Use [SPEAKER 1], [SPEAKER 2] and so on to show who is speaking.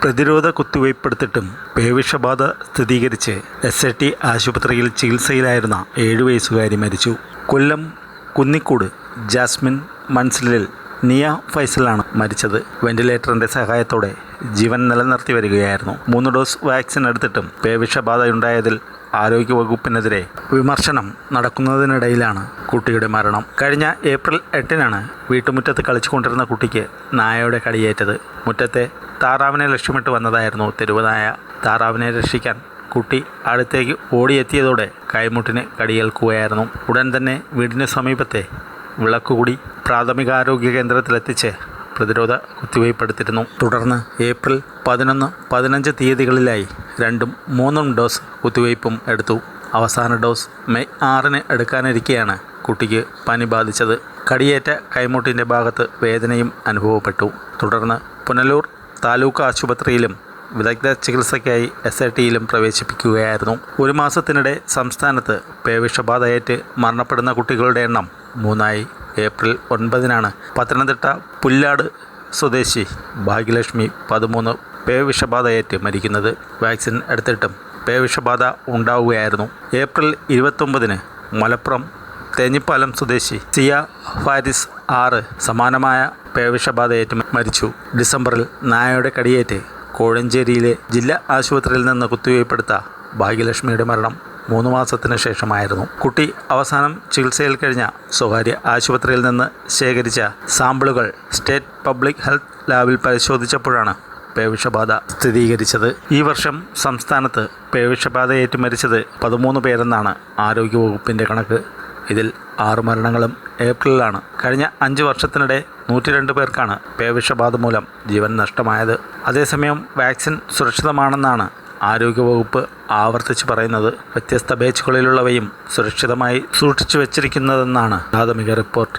[SPEAKER 1] പ്രതിരോധ കുത്തിവയ്പ്പെടുത്തിട്ടും പേവിഷബാധ സ്ഥിരീകരിച്ച് SAT ആശുപത്രിയിൽ ചികിത്സയിലായിരുന്ന 7 വയസ്സുകാരി മരിച്ചു. കൊല്ലം കുന്നിക്കോട് ജാസ്മിൻ മൻസിലിൽ നിയ ഫൈസലാണ് മരിച്ചത്. വെന്റിലേറ്ററിന്റെ സഹായത്തോടെ ജീവൻ നിലനിർത്തി വരികയായിരുന്നു. 3 ഡോസ് വാക്സിൻ എടുത്തിട്ടും പേവിഷബാധയുണ്ടായതിൽ ആരോഗ്യവകുപ്പിനെതിരെ വിമർശനം നടക്കുന്നതിനിടയിലാണ് കുട്ടിയുടെ മരണം. കഴിഞ്ഞ ഏപ്രിൽ 8-നാണ് വീട്ടുമുറ്റത്ത് കളിച്ചുകൊണ്ടിരുന്ന കുട്ടിക്ക് നായയുടെ കടിയേറ്റത്. മുറ്റത്തെ താറാവിനെ ലക്ഷ്യമിട്ട് വന്നതായിരുന്നു തെരുവുനായ. താറാവിനെ രക്ഷിക്കാൻ കുട്ടി അടുത്തേക്ക് ഓടിയെത്തിയതോടെ കൈമുട്ടിന് കടിയേൽക്കുകയായിരുന്നു. ഉടൻ തന്നെ വീടിന് സമീപത്തെ വിളക്കുകുടി പ്രാഥമികാരോഗ്യ കേന്ദ്രത്തിലെത്തിച്ച് പ്രതിരോധ കുത്തിവയ്പ്പെടുത്തിയിരുന്നു. തുടർന്ന് ഏപ്രിൽ 11, 15 തീയതികളിലായി 2ഉം 3ഉം ഡോസ് കുത്തിവയ്പും എടുത്തു. അവസാന ഡോസ് മെയ് 6-ന് എടുക്കാനിരിക്കെയാണ് കുട്ടിക്ക് പനി ബാധിച്ചത്. കടിയേറ്റ കൈമുട്ടിൻ്റെ ഭാഗത്ത് വേദനയും അനുഭവപ്പെട്ടു. തുടർന്ന് പുനലൂർ താലൂക്ക് ആശുപത്രിയിലും വിദഗ്ധ ചികിത്സയ്ക്കായി SATയിലും പ്രവേശിപ്പിക്കുകയായിരുന്നു. 1 മാസത്തിനിടെ സംസ്ഥാനത്ത് പേവിഷബാധയേറ്റ് മരണപ്പെടുന്ന കുട്ടികളുടെ എണ്ണം 3ആയി. ഏപ്രിൽ 9-നാണ് പത്തനംതിട്ട പുല്ലാട് സ്വദേശി ഭാഗ്യലക്ഷ്മി 13 പേവിഷബാധയേറ്റ് മരിക്കുന്നത്. വാക്സിൻ എടുത്തിട്ടും പേവിഷബാധ ഉണ്ടാവുകയായിരുന്നു. ഏപ്രിൽ 29-ന് മലപ്പുറം തേഞ്ഞിപ്പാലം സ്വദേശി സിയ ഫാരിസ് 6 സമാനമായ പേവിഷബാധയേറ്റ് മരിച്ചു. ഡിസംബറിൽ നായയുടെ കടിയേറ്റ് കോഴഞ്ചേരിയിലെ ജില്ലാ ആശുപത്രിയിൽ നിന്ന് കുത്തിവയ്പ്പെടുത്ത ഭാഗ്യലക്ഷ്മിയുടെ മരണം 3 മാസത്തിന് ശേഷമായിരുന്നു. കുട്ടി അവസാനം ചികിത്സയിൽ കഴിഞ്ഞ സ്വകാര്യ ആശുപത്രിയിൽ നിന്ന് ശേഖരിച്ച സാമ്പിളുകൾ സ്റ്റേറ്റ് പബ്ലിക് ഹെൽത്ത് ലാബിൽ പരിശോധിച്ചപ്പോഴാണ് പേവിഷബാധ സ്ഥിരീകരിച്ചത്. ഈ വർഷം സംസ്ഥാനത്ത് പേവിഷബാധയേറ്റ് മരിച്ചത് 13 പേരെന്നാണ് ആരോഗ്യവകുപ്പിൻ്റെ കണക്ക്. ഇതിൽ 6 മരണങ്ങളും ഏപ്രിലാണ്. കഴിഞ്ഞ 5 വർഷത്തിനിടെ 102 പേർക്കാണ് പേവിഷബാധ മൂലം ജീവൻ നഷ്ടമായത്. അതേസമയം വാക്സിൻ സുരക്ഷിതമാണെന്നാണ് ആരോഗ്യവകുപ്പ് ആവർത്തിച്ച് പറയുന്നത്. വ്യത്യസ്ത ബാച്ചുകളിലുള്ളവയും സുരക്ഷിതമായി സൂക്ഷിച്ചു വച്ചിരിക്കുന്നതെന്നാണ് പ്രാഥമിക റിപ്പോർട്ട്.